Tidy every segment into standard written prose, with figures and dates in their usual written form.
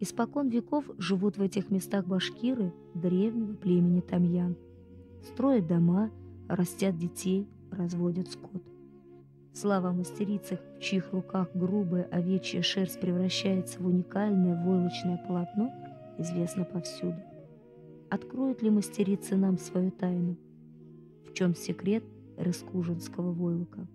Испокон веков живут в этих местах башкиры древнего племени Тамьян. Строят дома, растят детей, разводят скот. Слава о мастерицах, в чьих руках грубая овечья шерсть превращается в уникальное войлочное полотно, известна повсюду. Откроют ли мастерицы нам свою тайну? В чем секрет рыскужинского войлока?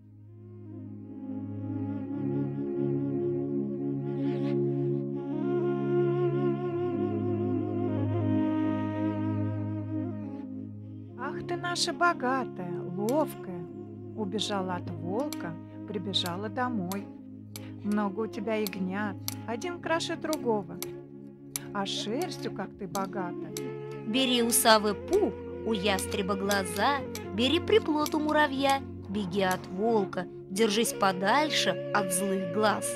Ах ты наша богатая, ловкая. Убежала от волка, прибежала домой. Много у тебя ягнят, один краше другого. А шерстью, как ты богата. Бери у совы пух, у ястреба глаза, бери приплод у муравья, беги от волка, держись подальше от злых глаз.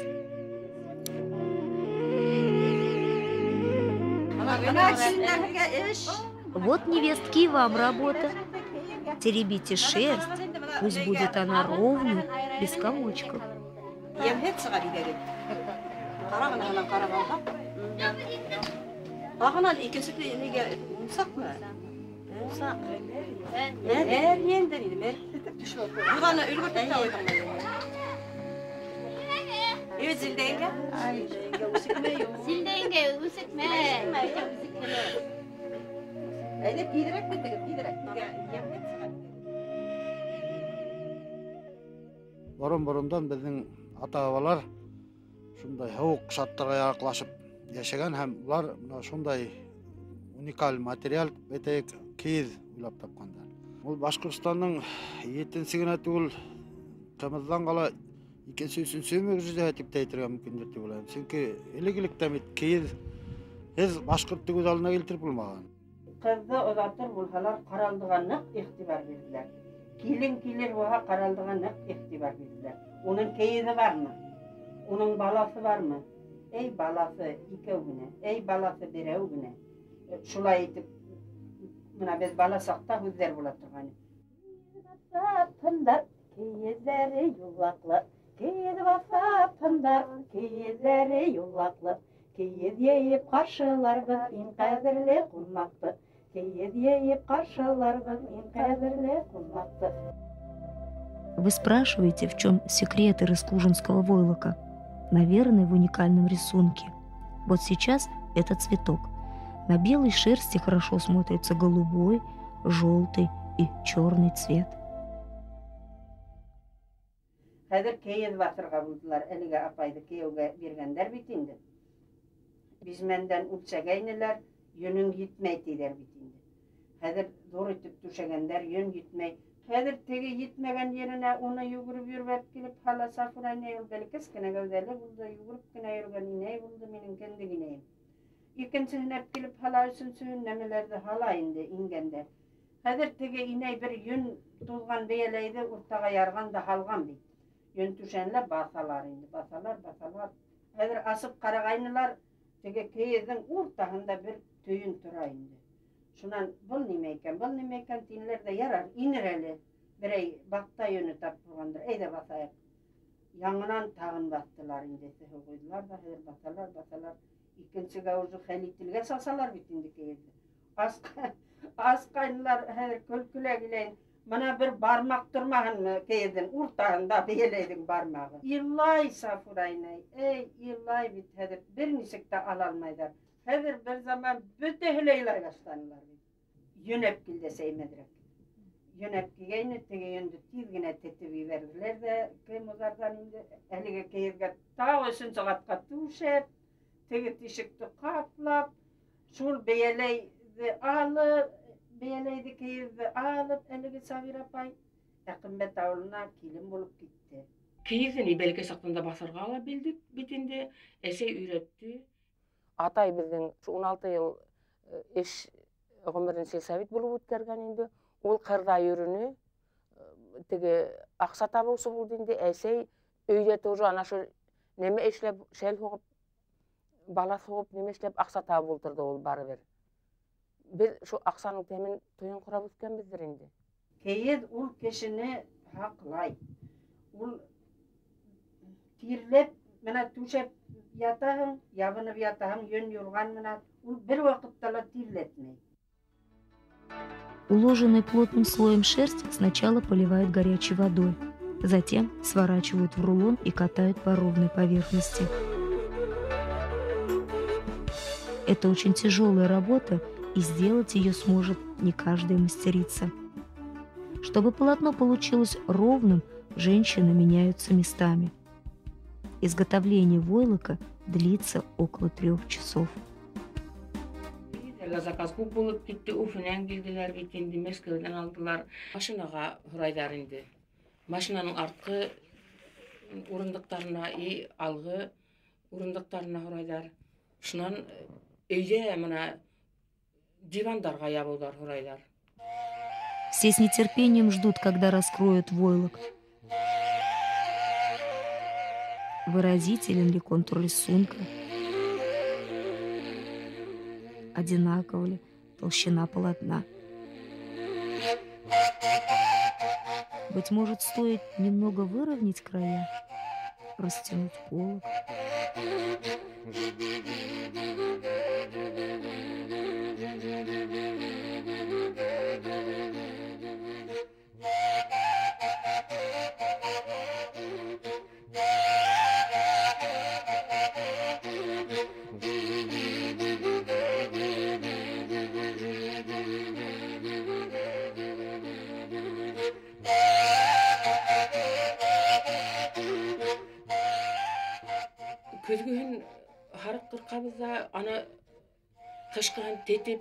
Вот, невестки, и вам работа. Теребите шерсть, пусть будет она ровной, без комочков. Борон-борондан біздің ата-бабалар шундай хауық шаттарға ярақлашып яшаган һәм улар шундай уникаль материал бетек киіз уйлап тапқандар. Ол Башқұртстанның еттенсі генә түгел, қымыздан қала икенче үчүнчү мөгүзө деп әйтергә мөмкиндер дип уйлайм. Чөнки элек-электен киіз башкорт күз алдына келтирип булмаган. Кызды озатыр булсалар каралдыга нык игътибар бирделәр. Килин килер буга каралдыга нык игътибар бирделәр. Уның киезе бармы? Уның баласы бармы? Эй баласы икәү генә, эй баласы берәү генә. Шулай итеп, мына без бала сакта үзләр була торган. Пындар киезләре юлаклы, киез баса пындар киезләре юлаклы. Киез йыйып каршыларбыз иң кадерле кунакты. Киез йыйып каршыларбыз иң кадерле кунакты. Вы спрашиваете, в чем секреты рыскужинского войлока? Наверное, в уникальном рисунке. Вот сейчас это цветок. На белой шерсти хорошо смотрится голубой, желтый и черный цвет. Хәзер киез басырга булдылар, әлегә апайды кияүгә биргәндәр бит инде. Бизмәндән үлчәгәйнеләр, йөнең җитмәй тидер бит инде. Хәзер зур итеп түшәгәндәр, йөн җитмәй. Хәзер теге җитмәгән yerенә уны югырып йөрвәп килеп, hala Сафурайны ул кескенә гәүдәле булды, югырып кына йөргән инәй булды минең кендек инәем. Икенчесенә килеп hala өченчесен нәмәләрдә hala инде иңгәндә. Хәзер теге инәй бер йөн тулган бәяләйде, уртага ярган да халган бит. Йөн түшәнләп басалар инде, басалар. Хәзер асып карагайнылар. Теге киездин уртасында бир түйін тора инде. Шунан бул неме икән тинләр дә ярар, инер әле. Берәй бакта йөне тап булгандыр. Әйдә басайык. Яңынан тагын баттылар инде. Куйдылар да басалар. Икенчегә уже хәлителгә сасалар бит инде киезде. Аскайнылар хәзер көлкүләр килән. Мына бер бармак тормагынмы киездин уртасында бәйләйдең бармагы. Илай Сафурайны, эй илай бит хәзер бер ничек тә ала алмайдар. Хәзер бер заман бөтәһе илай башланылар бит. Йөнәп килде сәймәдрәк. Йөнәп килгәйне, теге йөнде тиз генә тетеп ибәрделәр дә, кемозардан инде әлеге киезгә тагы өченче катка түшәп, теге тишекте каплап, шул бәяләйде алып, бәяләйде киезде алып, әлеге Сабир апай Әкимбәт авылына килен булып китте. Киезін белге сақтанда басарға ала білдік бетінде, әсей үйретті. Атай біздің 16 ел еш ғұмырын сельсовет болып өткерген енді. Ол қырда үйріні, теге ақса табусы болды енді, әсей үйде тоже анашы неме ешлеп, шәл соғып, бала соғып, неме ешлеп ақса табы болдырды ол бары бер. Biz şu aksanın temin toyun kurab ötken bizdir indi. Keyed ul keşini haklay. Ul tirlep, mena tuşep ятаһың, ябынып ятаһың, йөн юрган менән, ул бер вакытта ла тирләтмәй. Уложенный плотным слоем шерсть сначала поливают горячей водой, затем сворачивают в рулон и катают по ровной поверхности. Это очень тяжелая работа, и сделать ее сможет не каждая мастерица. Чтобы полотно получилось ровным, женщины меняются местами. Изготовление войлока длится около 3 часов. Заказ күп булып китте, Уфанан килделәр бит инде, Мәскәүдән алдылар. Машинага һорайлар инде. Машинаның арткы урындыктарына и алгы урындыктарына һорайлар. Шуннан өйдә менә дивандарга ябылар һорайлар. Все с нетерпением ждут, когда раскроют войлок. Выразителен ли контур рисунка? Одинакова ли толщина полотна? Быть может, стоит немного выровнять края, растянуть полок. Көзгөһүн харык кыркабызда аны кышкыһын тетип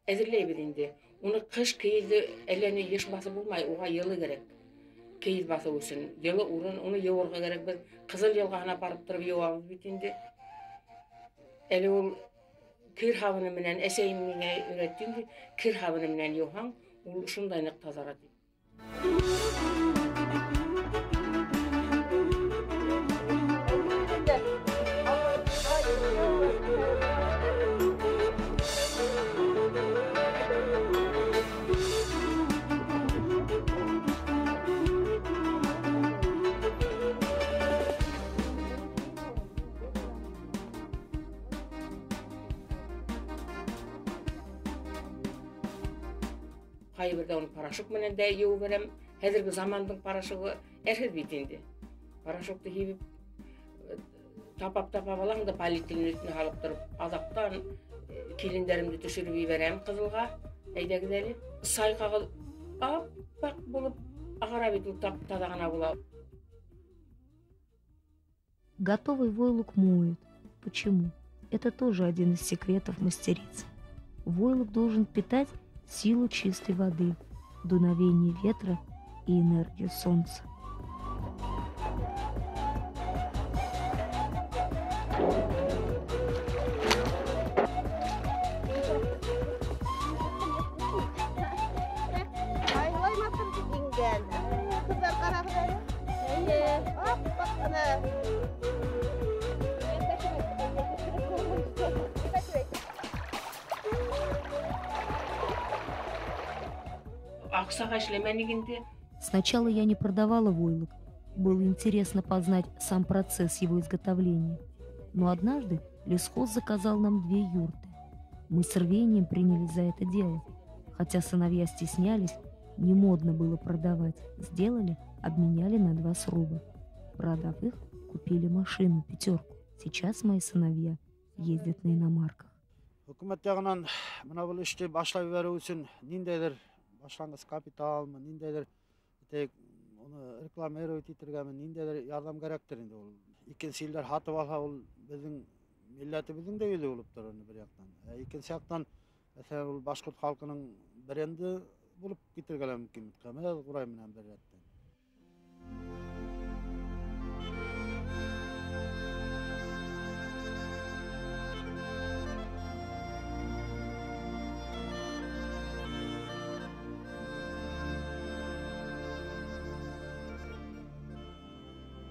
әзерләйбез инде. Уны кыш кейилди әлләне еш басып булмай, уга йылы керек. Кейил басып өчен йылы урын, уны юырга керек. Без кызыл йылгана барып турып юабыз бит инде. Әле ул кир хабыны менән әсәйем миңа өйрәтте инде. Кир хабыны менән юһаң, ул шундай нык тазарат. Кайбердә аны порошок менән дә юып берәм. Хәзерге замандың порошогы әрһез бит инде. Порошокты һибеп тапап алам да полиэтилен үстенә алып торып, азактан килендәремне төшереп ибәрәм кызылга. Әйдәгез әле. Сайкагы аппак булып агара бит ул таза гына була. Готовый войлок моют. Почему? Это тоже один из секретов мастериц. Войлок должен питать силу чистой воды, дуновение ветра и энергию солнца. Сначала я не продавала войлок. Было интересно познать сам процесс его изготовления. Но однажды лесхоз заказал нам 2 юрты. Мы с рвением принялись за это дело. Хотя сыновья стеснялись, не модно было продавать. Сделали, обменяли на 2 сруба. Продав их, купили машину, 5. Сейчас мои сыновья ездят на иномарках. Хөкүмәт ягынан менә бу эште башлап берүү үчүн ниндәйдер башлангыч капиталмы, ниндәйдер оны рекламировать итергәме, ниндәйдер ярдәм кирәктер инде ул. Икенче илдер хатып алса, ул безнең милләтебезнең дә үле булып тора бер яктан. Икенче яктан, мәсәлән, ул башкорт халкының бренды булып китергә мөмкин. Кәмәл Курай менән бер яктан.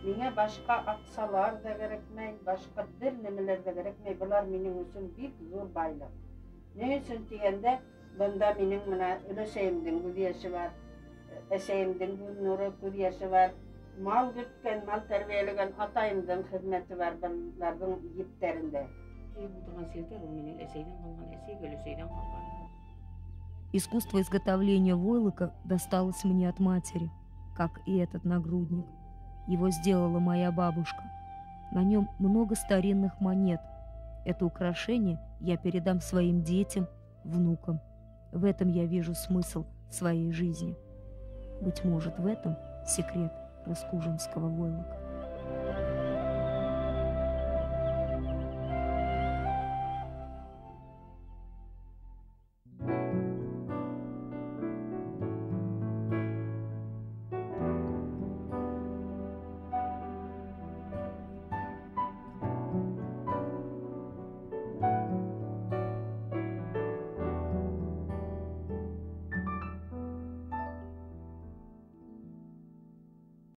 Миңа башка аксалар да кирәкмәй, башка бер нәмәләр дә кирәкмәй. Булар минең өчен бик зур байлык. Ни өчен дигәндә, бында минең менә өләсәемдең күз яше бар, әсәемдең нуры күз яше бар. Mal gütken, mal terbiyelegen atayımdın hizmeti var bunların yiplerinde. Булдырган селтер ул менин эсейден калган, эсей көлөсөйдөн калган. Искусство изготовления войлока досталось мне от матери, как и этот нагрудник. Его сделала моя бабушка. На нем много старинных монет. Это украшение я передам своим детям, внукам. В этом я вижу смысл своей жизни. Быть может, в этом секрет раскужинского войлока.